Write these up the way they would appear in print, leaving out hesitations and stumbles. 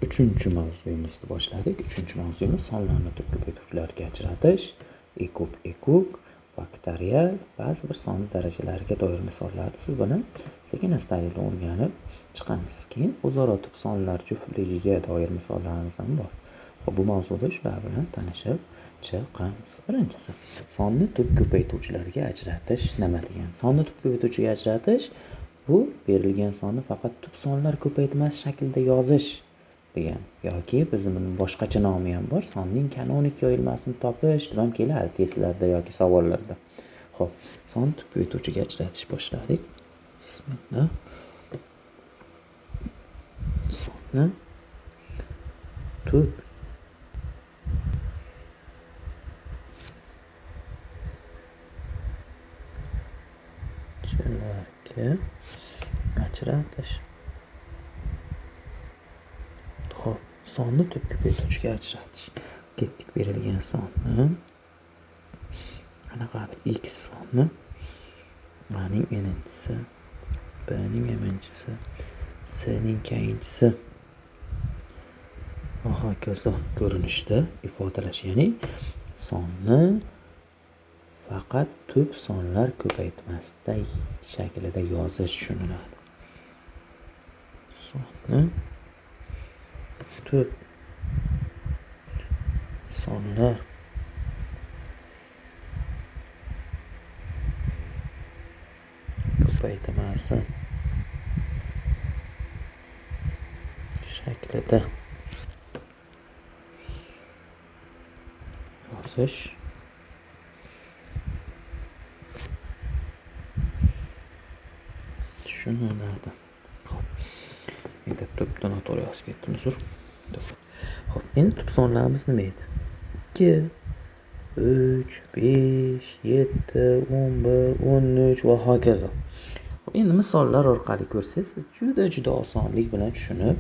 Uchinchi mavzuyimizni boshladik. Uchinchi mavzuyimiz sonlarni tub ko'paytiruvchilarga ajratish, ekub, faktorial, ba'zi bir son darajalariga doir misollarni siz buni sekin-astalik o'rganib chiqamiz. Keyin o'zaro tub sonlar juftligiga doir misollarimiz ham bor. Bu mavzuda shular bilan tanishib chiqamiz. Birinchisi, sonni tub ko'paytiruvchilarga ajratish nima degani? Sonni tub ko'paytiruvchiga ajratish bu berilgan sonni faqat tub sonlar ko'paytmas shaklda yozish degan, yoki bizning boshqacha nomi ham bor, sonning kanonik yoyilmasini topish deb ham keladi testlarda yoki savollarda. Xo'p, son tub ko'paytiruvchiga ajratish boshladik. Bismillah. Sonni tub chilarga ajratish. Xo'p, sonni tub ko'paytiruvchiga ajratish. Ketdik berilgan sonni. Qanaqa x sonni a ning n'inchisi, b ning m'inchisi, c ning k'inchisi va hokazo ko'rinishda ifodalash, ya'ni sonni faqat tub sonlar ko'paytmasday shaklida yozish tushuniladi. Sonni tub sonlar ko'paytmasi shaklida yozish tushuniladi. Xo'p, endi tubdan noto'g'ri yozib ketdim, uzr. Xo'p, endi tub sonlarimiz nima edi? 2, 3, 5, 7, 11, 13 va hokazo. Endi misollar orqali ko'rsangiz, siz juda osonlik bilan tushunib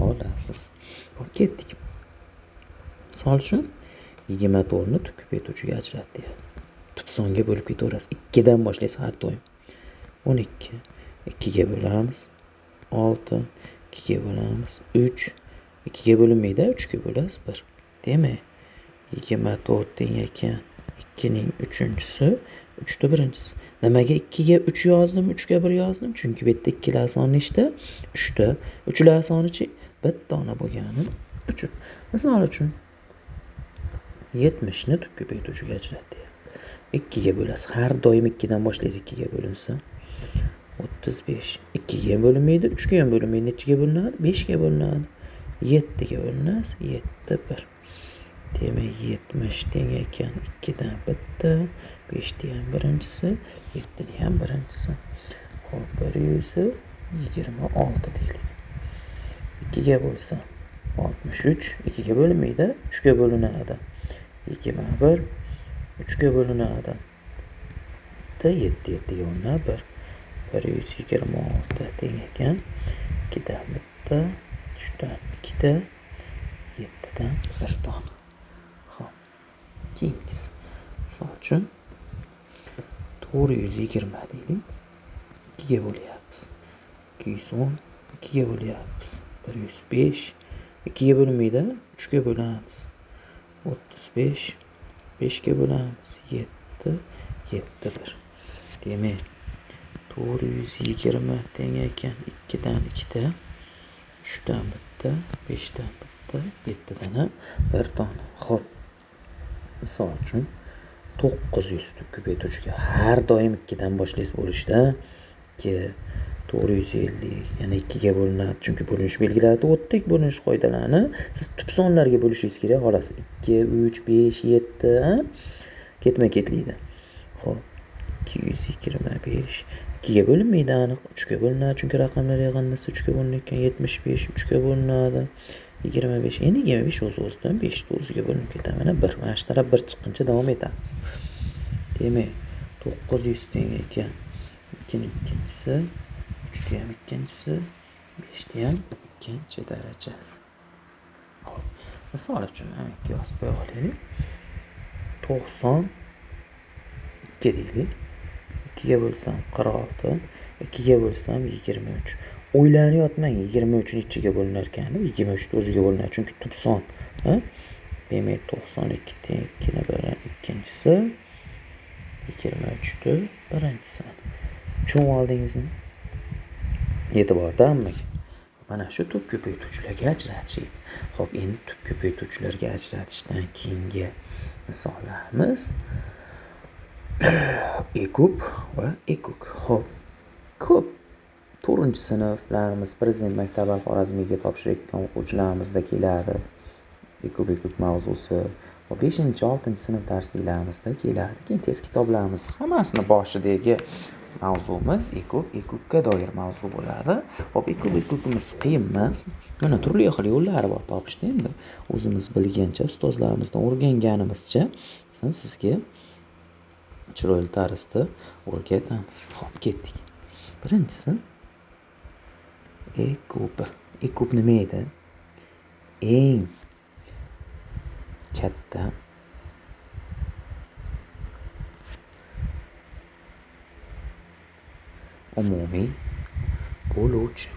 olasiz. Xo'p, ketdik. Misol uchun 24 ni tub ko'paytiruvchiga ajrat deydi. Tub songa bo'lib ketaverasiz. 2 dan boshlaysiz har doim. 12 2 ga bo'lamiz. 6 2 ga bo'lamiz. 3 2 ga bo'linmaydi, 3 ga bo'lasiz 1. Demak, 24 teng ekan 2 ning 3-chisi, 3 da 1-chisi. Nimaga 2 ga 3 yozdim, 3 ga 1 yozdim? Chunki bu yerda ikkilar soni nechta? 3 ta. 3lar sonichi bitta dona bo'lgani uchun. Misol uchun 70 ni tub ko'paytiruvchiga ajrat deydi. 2 ga bo'lasiz. Har doim 2 dan boshlaysiz, 2 ga bo'linsa 35. 2 ga ham bo'linmaydi, 3 ga ham bo'linmaydi. Nechiga bo'linadi? 5 ga bo'linadi. 7 ga bo'linadi, 7 1. Demak, 70 teng ekan 2 dan bitta, 5 da ham 1-chisi, 7 da ham 1-chisi. Xo'p, 126 deylik. 2 ga bo'lsa 63, 2 ga bo'linmaydi, 3 ga bo'linadi. 21, 3 ga bo'linadi. 7 7 ga bo'linadi 1. 126 teng ekan 2 dan bitta, 3 dan 2 ta, 7 dan 1 dona. Xo'p, keyingisi. Misol uchun 420 deylik. 2 ga bo'lyapmiz. 210 2 ga bo'lyapmiz. 105 2 ga bo'linmaydi, 3 ga bo'lamiz. 35 5 ga bo'lamiz. 7 7 1. Demak, 420 teng ekan 2 dan 2 ta, 3 dan bitta, 5 dan bitta, 7 dan 1 dona. Xo'p, misol uchun 900 tub ko'paytiruvchiga har doim 2 dan boshlaysiz bo'lishda 2 450 yana 2 ga bo'linadi. Chunki bo'linish belgilarida o'tdik, bo'linish qoidalarini siz tub sonlarga bo'lishingiz kerak, xolos. 2 3 5 7 ketma-ketlikda. Xo'p, 225 2 ga bo'linmaydi aniq, 3 ga bo'linadi, chunki raqamlar yig'indisi 3 ga bo'linayotgan. 75 3 ga bo'linadi. 25 endi 25 o'z-o'zidan 5 da o'ziga bo'linib ketadi. Mana 1. Mana shu taraf 1 chiqquncha davom etamiz. Demak, 900 teng ekan 2 ning 2-chisi, 3 da ham 2-chisi, 5 da ham 2-darajasi. Xo'p, misol uchun aniq yozib qo'ya olaylik. 92 deylik. 2 ga bo'lsam 46, 2 ga bo'lsam 23, o'ylanayotmang 23 nechiga bo'linar ekan deb. 23 o'ziga bo'linadi chunki tub son. Demak 92 teng 2 ni ikkinchisi 23 ni birinchisi. Tushunib oldingizmi? E'tiborda hammaga. Mana shu tub ko'paytuvchilarga ajratishik. Xo'p, endi tub ko'paytuvchilarga ajratishdan keyingi misollarimiz ekub va ekuk. Xo'p, ko'p 4-sinflarimiz Prezident maktabi Xorazmiga topshirayotgan o'quvchilarimizda keladi. Ekub mavzusi va 5-6-sinf darsliklarimizda keladi. Keyin test kitoblarimizda hammasini boshidagi mavzumiz ekubga doir mavzu bo'ladi. Hop, ekubimiz qiyin emas. Mana turli xil yo'llari bor topishda endi. O'zimiz bilgancha, ustozlarimizdan o'rganganimizcha sizga chiroyli tarzda o'rgatamiz. Hop, ketdik. Birinchisi ekub. Ekub nima edi? Eng katta umumiy bo'luvchi.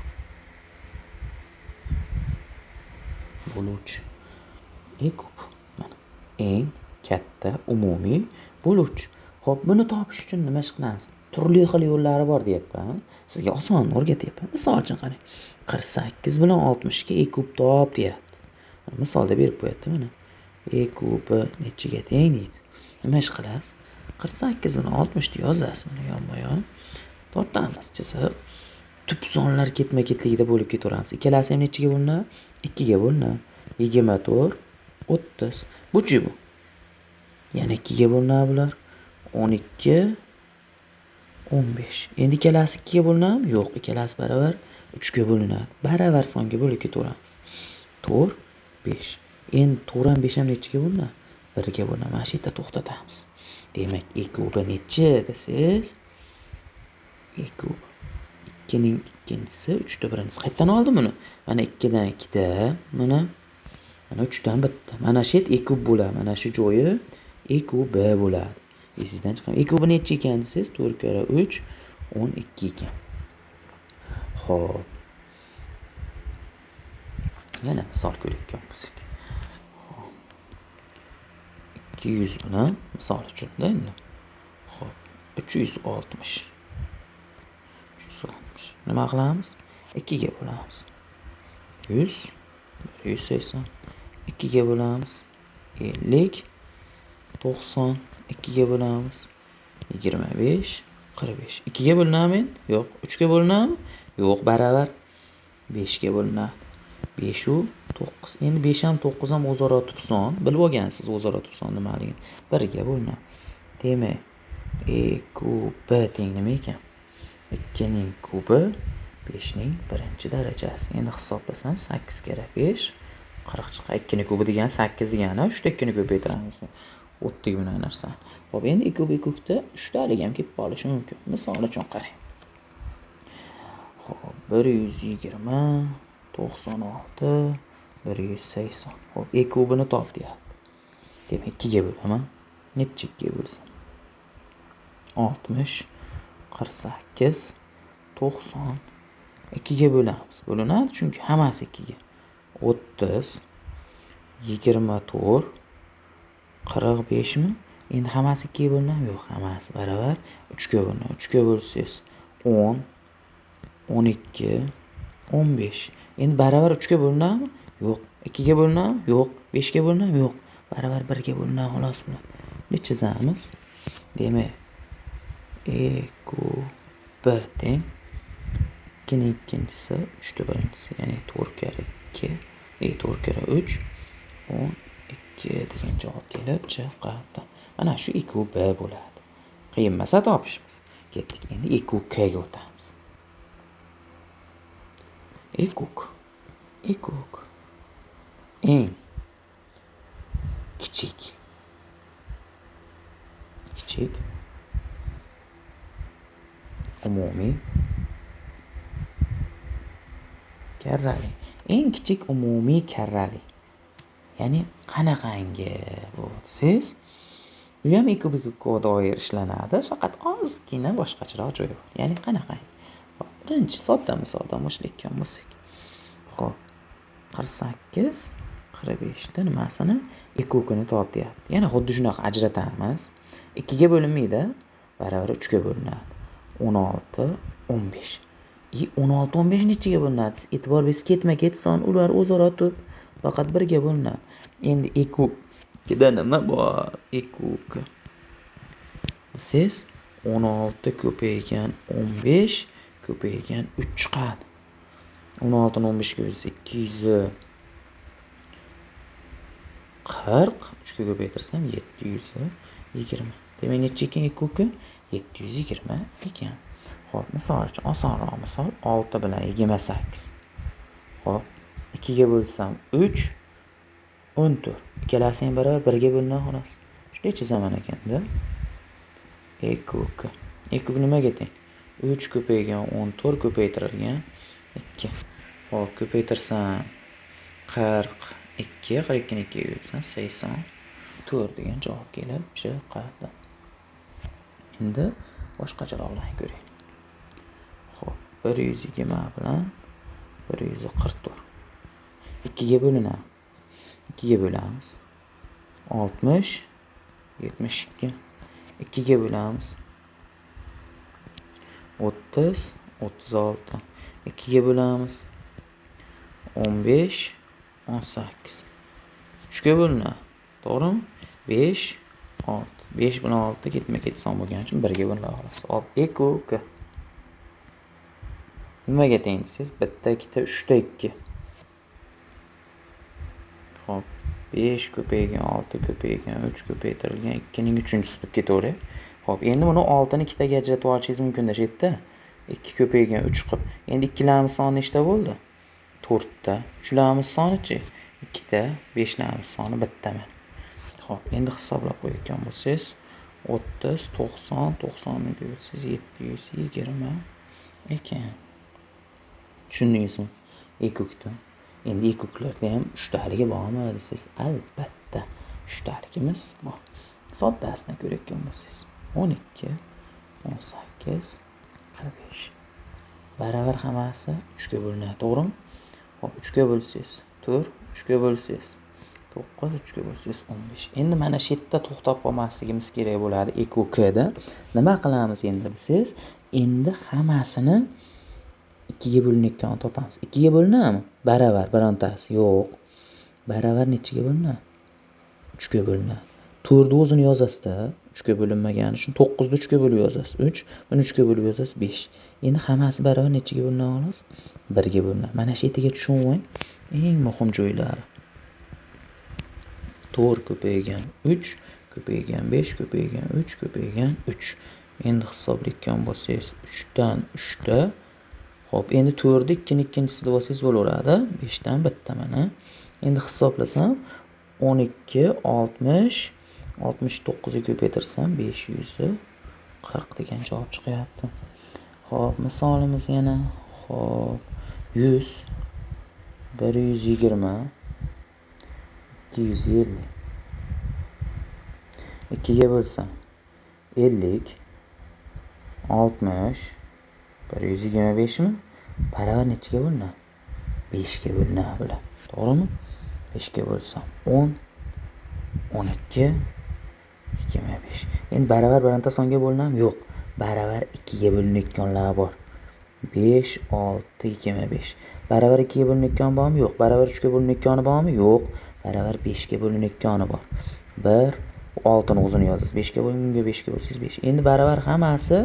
Ekub. Mana eng katta umumiy bo'luvchi. Xo'p, buni topish uchun nima qilamiz? Turli xil yo'llari bor deyapman. Sizga oson o'rgatyapman. Misol uchun qarang. 48 bilan 60 ga ekub top deyapti. Misolda berib qo'yapti mana. Ekubi nechiga teng deydi. Nima ish qilasiz? 48 bilan 60 ni yozasiz mana yonma-yon. Tortamiz chiziq. Tub sonlar ketma-ketligida bo'lib ketaveramiz. Ikkalasi ham nechiga bo'linadi? 2 ga bo'linadi. 24, 30. Bu-chi bu. Yana 2 ga bo'linadi bular. 12, 15. Endi ikkalasi 2 ga bo'linadimi? Yo'q, ikkalasi baravar 3 ga bo'linadi. Baravar songa bo'lib ketaveramiz. 4, 5. Endi 4 ham 5 ham nechiga bo'linadi? 1 ga bo'linadi. Mana shu yerda to'xtatamiz. Demak, ekubi nechi desiz? Ekub 2 ning ikkinchisi 3 da birinchisi. Qayerdan oldim buni? Mana 2 dan 2 da, mana 3 dan bitta. Mana shu ekub bo'ladi. Mana shu joyi ekub bo'ladi. Esingizdan chiqarmang. Ekubi nechi ekan desiz? 4 kara 3 12 ekan. Xo'p. Yana misol ko'rayotgan bo'lsak. 200 bilan misol uchun-da endi. Xo'p, 360. Nima qilamiz? 2 ga bo'lamiz. 100, 180. 2 ga bo'lamiz. 50, 90. 2 ga bo'lamiz. 25, 45. 2 ga bo'linadimi? Yo'q. 3 ga bo'linadimi? Yo'q, baravar 5 ga bo'linadi. 5 u 9. Endi 5 ham 9 ham o'zaro tub son. Bilib olgansiz o'zaro tub son nimaligini. 1 ga bo'linadi. Demak, ekubi teng nima ekan? 2 ning kubi 5 ning birinchi darajasi. Endi hisoblasam 8 kara 5 40 chiqadi. 2 ning kubi degani 8 degani. 3 ta 2 ni ko'paytiramiz. O'tdik buni narsa. Xo'p, endi ekubda 3 talik ham kelib qolishi mumkin. Misol uchun qarang. Xo'p, 120, 96, 180. Xo'p, ekubini top deyapti. Demak, 2 ga bo'laman. Necha 2 ga bo'lsam? 60, 48, 90. 2 ga bo'lamiz. Bo'linadi chunki hammasi 2 ga. 30, 24, 45 mi? Endi hammasi 2 ga bo'linadi? Yo'q, hammasi baravar 3 ga bo'linadi. 3 ga bo'lsangiz 10, 12, 15. Endi baravar 3 ga bo'linadimi? Yo'q. 2 ga bo'linadimi? Yo'q. 5 ga bo'linadimi? Yo'q. Baravar 1 ga bo'linadi xolos bular. Biz chizamiz. Demak, ekubi teng 2 ning ikkinchisi 3 da birinchisi, ya'ni 4 kara 2, 4 kara 3, 12 degan javob kelib chiqadi. Mana shu ekubi bo'ladi. Qiyin emas topishimiz. Ketdik. Endi ekukga o'tamiz. Ekuk eng kichik umumiy karrali. Eng kichik umumiy karrali. Ya'ni qanaqangi bu siz? Bu ham ekubga doir ishlanadi, faqat ozgina boshqacharoq joyi bor. Ya'ni qanaqangi? birinchi sodda misoldan boshlayotgan bo'lsak. Xo'p. 48 45 nimasini ekokini top deyapti. Yana xuddi shunaqa ajratamiz. 2 ga bo'linmaydi, baravar 3 ga bo'linadi. 16 15. 16 15 nechiga bo'linadi? E'tibor bersiz, ketma-ket son, ular o'zaro to'p faqat 1 ga bo'linadi. Endi ekokida nima bor? Ekok. Siz 16 ko'paygan 15 ko'paygan 3 chiqadi. 16 ni 15 ga bo'lsa 240. 3 ga ko'paytirsam 720. Demak, necha ekan ekoki? 720 ekan. Xo'p, misol uchun osonroq misol 6 bilan 28. Xo'p, 2 ga bo'lsam 3 14. Ikkalasi ham baravar 1 ga bo'linadi xolos. Shunday chizaman ekanda. Ekoki. Ekok nimaga teng? 3 ko'paygan 14 ko'paytirilgan 2. Xo'p, ko'paytirsam 42, 42 ni 2 ga bo'lsam 84 degan javob kelib chiqadi. Endi boshqacharoqlarni ko'raylik. Xo'p, 120 bilan 144. 2 ga bo'linadi. 2 ga bo'lamiz. 60 72. 2 ga bo'lamiz. 30 36. 2 ga bo'lamiz. 15 18. 3 ga bo'linadi. To'g'rimi? 5 6. 5 bilan 6 ketma-ket son bo'lgani uchun 1 ga bo'linadi. Hop, ekok. Nimaga teng desiz? 1 ta 2 ta 3 ta 2. Hop, 5 ko'paygan 6 ko'paygan 3 ko'paytirilgan 2 ning 3-inchisi bo'lib ketaveradi. Hop, endi buni 6 ni 2 taga ajratib olishingiz mumkin dashaydi-da. 2 ko'paygan 3 qilib. Endi ikkilarimiz soni nechta bo'ldi? 4 ta. 3larimiz soni-chi? 2 ta. 5larimiz soni 1 ta mana. Hop, endi hisoblab qo'yayotgan bo'lsangiz 30 90 90 ni bo'lsangiz 720 ekan. Tushundingizmi? Ekokda. Endi ekoklarda ham 3 taligi bormi desiz? Albatta 3 taligimiz bor. Soddasini ko'rayotgan bo'lsangiz 12 18 45. Baravar hammasi 3 ga bo'linadi, to'g'rimi? Hop, 3 ga bo'lsangiz 4, 3 ga bo'lsangiz 9, 3 ga bo'lsangiz 15. Endi mana shu yerda to'xtab qolmasligimiz kerak bo'ladi ekokda. Nima qilamiz endi desiz? Endi hammasini 2 ga bo'linayotganini topamiz. 2 ga bo'linadimi? Baravar birontasi yo'q. Baravar nechiga bo'linadi? 3 ga bo'linadi. 4 ni o'zini yozasiz-da. 3 ga bo'linmagani uchun 9 ni 3 ga bo'lib yozasiz. 3, buni 3 ga bo'lib yozasiz 5. Endi hammasi baravar nechiga bo'linadi xolos? 1 ga bo'linadi. Mana shu yerga tushunmang. Eng muhim joylari. 4 ko'paygan 3 ko'paygan 5 ko'paygan 3 ko'paygan 3. Endi hisoblayotgan bo'lsangiz 3 dan 3 ta. Xo'p, endi 4 ni 2 ni 2-inchisida bo'lsangiz bo'laveradi. 5 dan 1 ta mana. Endi hisoblasam 12 60 69 ga ko'paytirsam 540 degan javob chiqyapti. Xo'p, misolimiz yana. Xo'p, 100 120 250. 2 ga bo'lsam 50 60 125 mi? Baravar nechiga bo'linadi? 5 ga bo'linadi bular. To'g'rimi? 5 ga bo'lsam 10 12 25. Endi baravar bironta songa bo'linadimi? Yo'q. Baravar 2 ga bo'linayotganlar bor. 5 6 25. Baravar 2 ga bo'linayotgani bormi? Yo'q. Baravar 3 ga bo'linayotgani bormi? Yo'q. Baravar 5 ga bo'linayotgani bor. 1 6 ni o'zini yozasiz. 5 ga bo'lingunga 5 ga bo'lsangiz 5. Endi baravar hammasi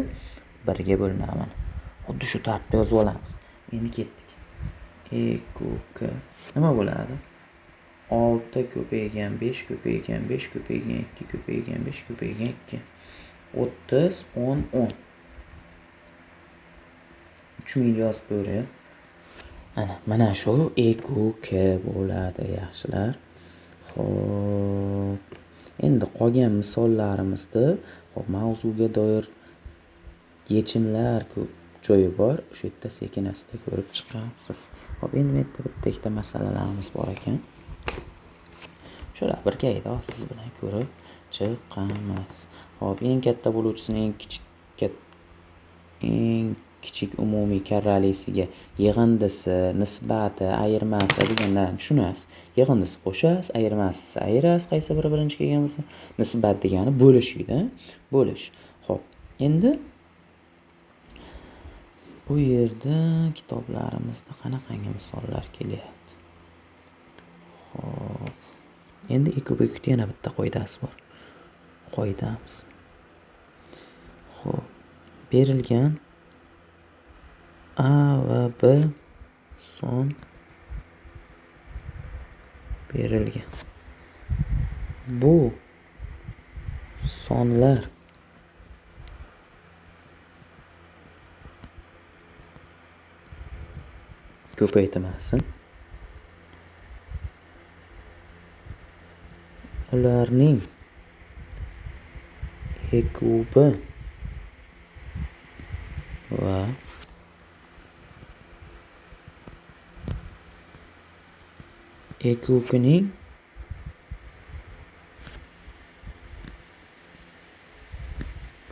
1 ga bo'linadi mana. Xuddi shu tartibda yozib olamiz. Endi ketdik. Ekok nima bo'ladi? 6 ko'paygan 5 ko'paygan 5 ko'paygan 2 ko'paygan 5 ko'paygan 2. 30 10 10. 3000 yozib qo'ying. Mana shu ekok bo'ladi, yaxshilar. Xo'p. Endi qolgan misollarimizda xo'p, mavzuga doir yechimlar ko'p joyi bor. O'sha yerda sekin-asta ko'rib chiqasiz. Xo'p, endi bu yerda bitta ikkita masalalarimiz bor ekan. Shular birgalikda siz bilan ko'rib chiqamiz. Xo'p, eng katta bo'luvchisini eng kichik umumiy karralisiga yig'indisi, nisbati, ayirmasi deganlarni tushunasiz. Yig'indisi qo'shasiz, ayirmasini ayirasiz, qaysi biri birinchi kelgan bo'lsa. Nisbat degani bo'lishida, bo'lish. Xo'p, endi bu yerda kitoblarimizda qanaqangi misollar kelyapti? Xo'p. Endi ekub-ekutda yana bitta qoidasi bor. Qoidamiz. Xo'p. Berilgan A va B son berilgan. Bu sonlar ko'paytirmasin. Ularning ekubi va ekubining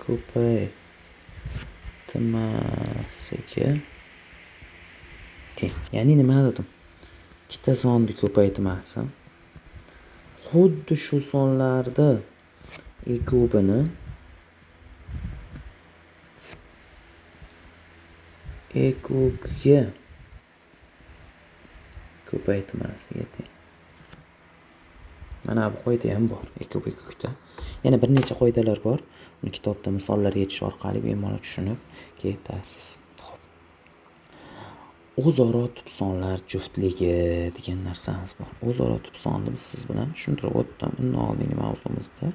ko'paytirmasiga teng. Ya'ni nima dedim? Ikkita sonni ko'paytirmasi xuddi shu sonlarda ekubini ekubga ko'paytirmasiga teng. Mana bu qoida ham bor ekub-ekukda. Yana bir necha qoidalar bor. Uni kitobda misollar yetish orqali bemalol tushunib ketasiz. O'zaro tub sonlar juftligi degan narsamiz bor. O'zaro tub sonni biz siz bilan tushuntirib o'tdim. Undan oldingi mavzumizda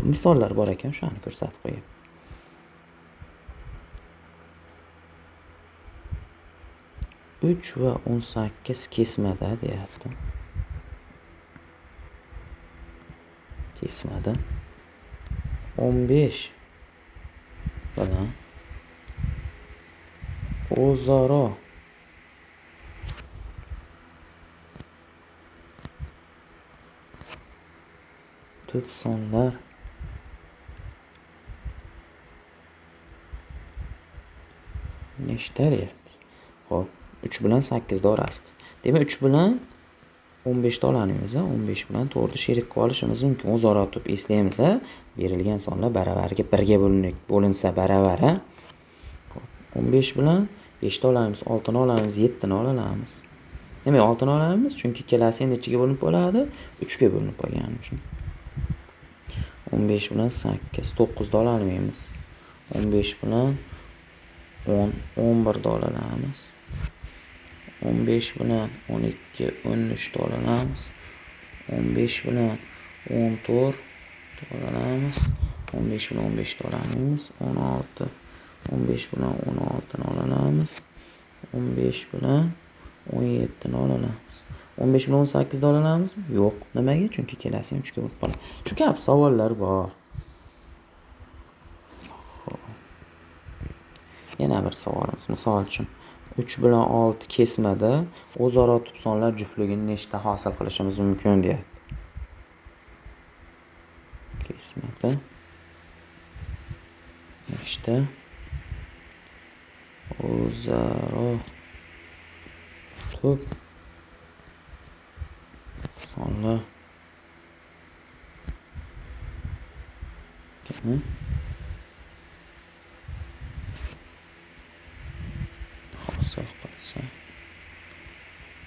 misollar bor ekan, shuni ko'rsatib qo'yayim. 3 va 18 kesmada deyapti. Kesmada 15 bilan o'zaro tub sonlar nechta deyapti. Xo'p, 3 bilan 8 da orasida. Demak, 3 bilan 15 ta olamiz, 15 bilan 4 sherik qilib olishimiz mumkin. O'zaro tub eslaymiz, berilgan sonlar baravariga 1 ga bo'linsa baravar. 15 bilan 5 ta olamiz, 6 ni olamiz, 7 ni olamiz. Demak, 6 ni olamiz, chunki ikkalasi nechaga bo'linib bo'ladi? 3 ga bo'linib qolgani uchun. 15 bilan 8, 9 da olamiz. 15 bilan 10, 11 da olamiz. 15 bilan 12, 13 da olamiz. 15 bilan 14 da olamiz. 15 bilan 15 da olamiz. 16. 15 bilan 16 ni olamiz. 15 bilan 17 ni olamiz. 15 bilan 18 da olamizmi? Yo'q. Nimaga? Chunki ikkalasi 3 ga bo'lib qoladi. Shu kabi savollar bor. Yana bir savolimiz. Misol uchun 3 bilan 6 kesmada o'zaro tub sonlar juftligini nechta hosil qilishimiz mumkin deyapti. Kesmada nechta o'zaro tub sonlar hosil qilsa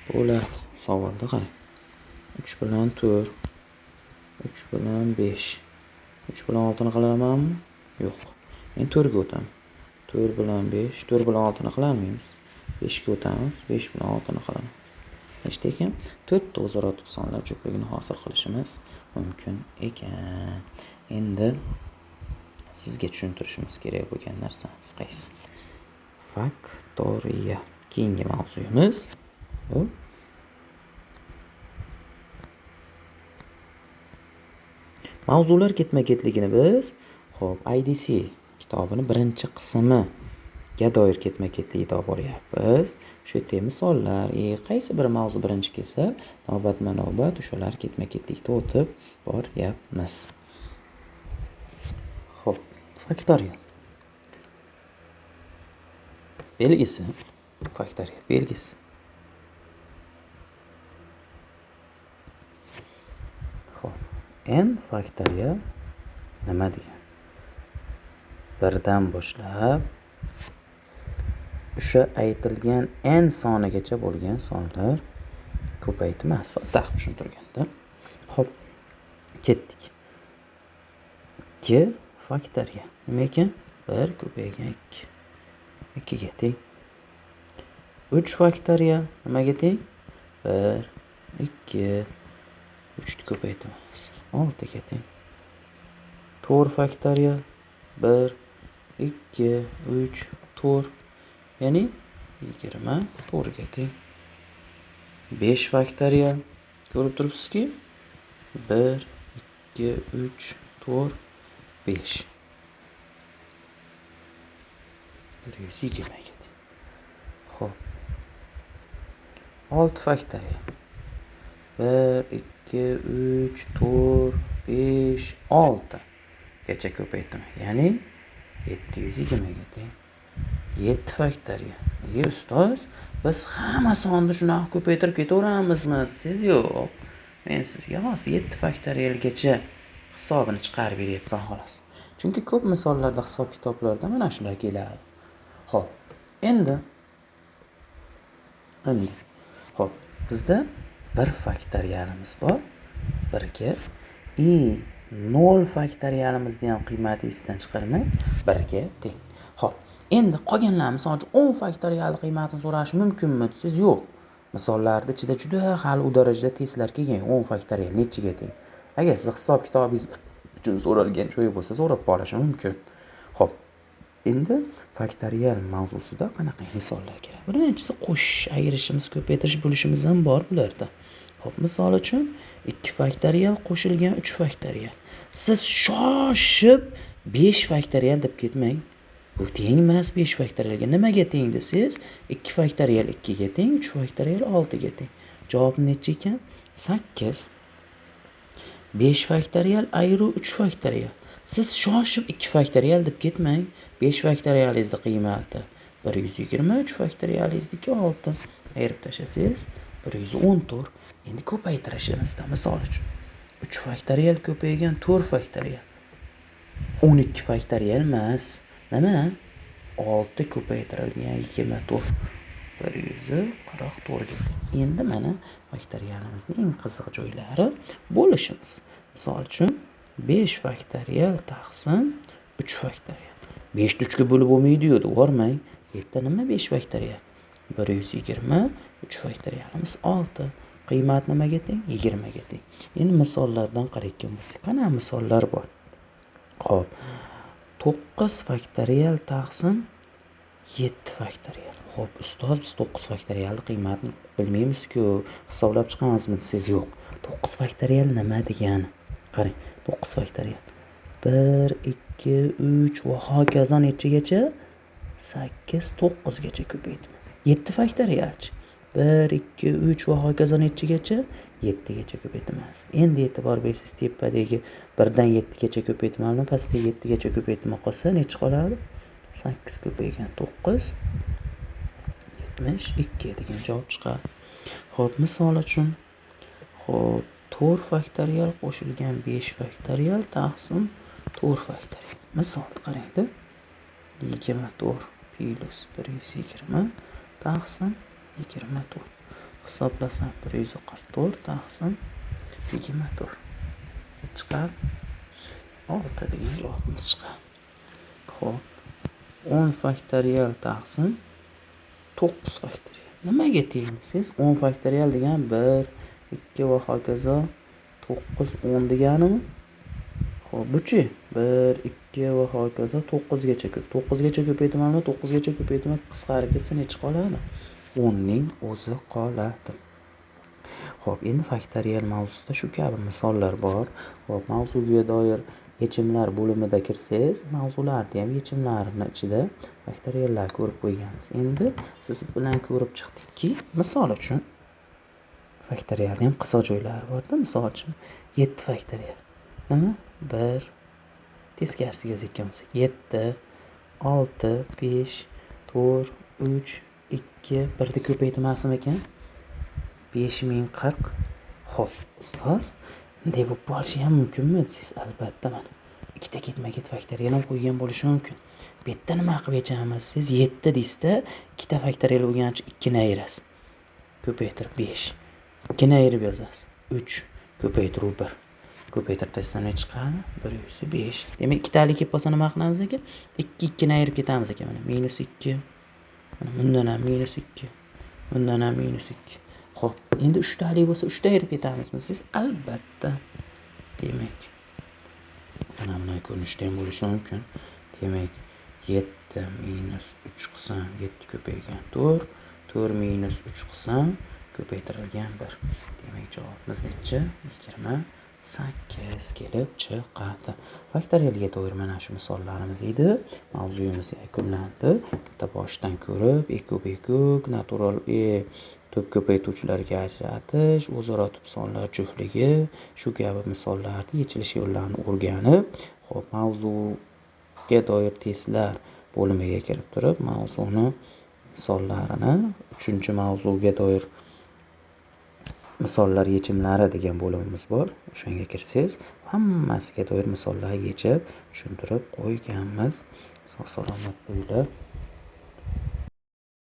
bo'ladi. Savolda qarang. 3 bilan 4, 3 bilan 5, 3 bilan 6 ni qilamanmi? Yo'q. Men 4 ga o'taman. 4 bilan 5, 4 bilan 6 ni qilarmiz? 5 ga o'tamiz, 5 bilan 6 ni qilamiz. Nechta ekan? 4 ta o'zaro tub sonlar juftligini hosil qilishimiz mumkin ekan. Endi sizga tushuntirishimiz kerak bo'lgan narsamiz qaysi? Faktoriya. Keyingi mavzuyimiz bu. Mavzular ketma-ketligini biz IDC kitobini birinchi qismiga doir ketma-ketlikni olib boryapmiz. Shu yerda misollar, qaysi bir mavzu birinchi kelsa, navbatma-navbat o'shalar ketma-ketlikda o'tib boryapmiz. Xo'p, faktoriya. belgisi, faktoriyal belgisi. Xo'p, n faktoriyal nima degan? Birdan boshlab o'sha aytilgan n sonigacha bo'lgan sonlar ko'paytmasi taq tushuntirganda. Xo'p, ketdik. 2 faktoriyal nima ekan? 1 ko'paygan 2. 2 ga teng. 3 faktoriyal nimaga teng? 1 2 3 ni ko'paytamiz. 6 ga teng. 4 faktoriyal 1 2 3 4, ya'ni 24 ga teng. 5 faktoriyal ko'rib turibsizki, 1 2 3 4 5. 120 ga teng. Xo'p. 6 faktoriyal 1 2 3 4 5 6 gacha ko'paytma, ya'ni 720 ga teng. 7 faktoriyal. Ustoz, biz hamma sonni shunaqa ko'paytirib ketaveramizmi desangiz, yo'q. Men sizga hozir 7 faktoriyalgacha hisobini chiqarib beryapman xolos. Chunki ko'p misollarda hisob-kitoblarda mana shular keladi. Xo'p, endi xo'p, bizda 1 faktoriyalimiz bor. 1 ga 0 faktoriyalimizni ham qiymati esdan chiqarmang, 1 ga teng. Xo'p, endi qolganlar misol uchun 10 faktoriyalni qiymatini so'rash mumkinmi desangiz, yo'q. Misollarda ichida juda hali u darajada testlar kelgan. 10 faktoriyal nechiga teng? Agar siz hisob kitobingiz uchun so'ralgan joyi bo'lsa, so'rab qolishi mumkin. Xo'p, endi faktoriyal mavzusida qanaqa misollar kerak? Birinchisi qo'shish, ayirishimiz, ko'paytirish, bo'lishimiz ham bor bularda. Xo'p, misol uchun 2 faktoriyal qo'shilgan 3 faktoriyal. Siz shoshib 5 faktoriyal deb ketmang. Bu teng emas 5 faktoriyalga. Nimaga teng desangiz, 2 faktoriyal 2 ga teng, 3 faktoriyal 6 ga teng. Javob necha ekan? 8. 5 faktoriyal ayru 3 faktoriyal. Siz shoshib 2 faktoriyal deb ketmang. 5 faktoriyalingizni qiymati 120, 3 faktoriyalingizniki 6. Ayirib tashlasangiz 114. Endi ko'paytirishimizda misol uchun 3 faktoriyal ko'paygan 4 faktoriyal. 12 faktoriyal emas. Nima? 6 ko'paytirilgan 24. 144 ga. Endi mana faktoriyalimizning eng qiziq joylari bo'lishimiz. Misol uchun 5 faktoriyal taqsim 3 faktoriyal. 5 ni 3 ga bo'lib bo'lmaydi-yu, to'g'rimi? Bu yerda nima 5 faktoriyal? 120, 3 faktoriyalimiz 6. Qiymat nimaga teng? 20 ga teng. Endi misollardan qarayotgan bo'lsak, qana misollar bor. Xo'p, 9 faktoriyal taqsim 7 faktoriyal. Xo'p, ustoz, biz 9 faktoriyalni qiymatini bilmaymiz-ku, hisoblab chiqamizmi desangiz, yo'q. 9 faktoriyal nima degani? Qarang, 9 faktoriyal 1 2 3 va hokazo nechigacha? 8 9 gacha ko'paytma. 7 faktoriyalchi 1 2 3 va hokazo nechigacha? 7 gacha ko'paytmas. Endi e'tibor bersangiz, tepadagi 1 dan 7 gacha ko'paytmani pastga 7 gacha ko'paytma qolsa necha qoladi? 8 ko'paygan 9 72 degan javob chiqadi. Xo'p, misol uchun, xo'p, 4 faktoriyal qo'shilgan 5 faktoriyal taqsim 4 faktoriyal. Misolni qarang-da. 24 plus 120 taqsim 24. Hisoblasam 144 taqsim 24. Chiqadi 6 degan javobimiz chiqadi. Xo'p, 10 faktoriyal taqsim 9 faktoriyal. Nimaga teng desangiz, 10 faktoriyal degan 1 2 va hokazo 9 10 deganimi? Xo'p, buchi 1 2 va hokazo 9 gacha ko'p. 9 gacha ko'paytmani 9 gacha ko'paytma qisqarib ketsa necha qoladi? 10 ning o'zi qoladi. Xo'p, endi faktoriyal mavzusida shu kabi misollar bor. Xo'p, mavzuga doir yechimlar bo'limida kirsangiz, mavzularni ham yechimlarini ichida faktoriyallar ko'rib qo'yganmiz. Endi siz bilan ko'rib chiqdikki, misol uchun faktoriyalning ham qiziq joylari bor-da. Misol uchun 7 faktoriyal. Nima? 1 teskarisiga yozayotgan bo'lsak, 7 6 5 4 3, 2, 1 ko'paytirmasmi ekan? 5040. Xo'p, ustoz, bunday bo'lib qolishi ham mumkinmi desangiz, albatta mana ikkita ketma-ket faktoriyal ham qo'ygan bo'lishi mumkin. Bu yerda nima qilib yechamiz? Siz 7 deysizda, ikkita faktoriyal bo'lgani uchun 2 ni ayirasiz. Ko'paytirib 5. 2 ni ayirib yozasiz. 3 ko'paytiruv 1. Ko'paytirib tashlasa ne chiqadi? 1/5. Demak, ikkitalik kelib qolsa nima qilamiz ekan? 2 ni ayirib ketamiz ekan mana. -2. Mana bundan ham -2. Bundan ham -2. Xo'p, endi 3talik bo'lsa 3ta ayirib ketamizmi siz? Albatta. Demak, mana bunday ko'rinishda ham bo'lishi mumkin. Demak, 7 - 3 qism 7 ko'paygan 4, 4 - 3 qism ko'paytirilgan 1. Demak, javobimiz necha? 28 kelib chiqadi. Faktoriyalga doir mana shu misollarimiz edi. Mavzuyimiz yakunlandi. Bitta boshdan ko'rib, ekub, natural tub ko'paytuvchilarga ajratish, o'zaro tub sonlar juftligi, shu kabi misollarni yechilish yo'llarini o'rganib, xo'p, mavzuga doir testlar bo'limiga kirib turib, mavzuni misollarini, 3-mavzuga doir misollar yechimlari degan bo'limimiz bor. O'shanga kirsangiz, hammasiga doir misollar yechib, tushuntirib qo'yganmiz. Sog' salomat bo'linglar.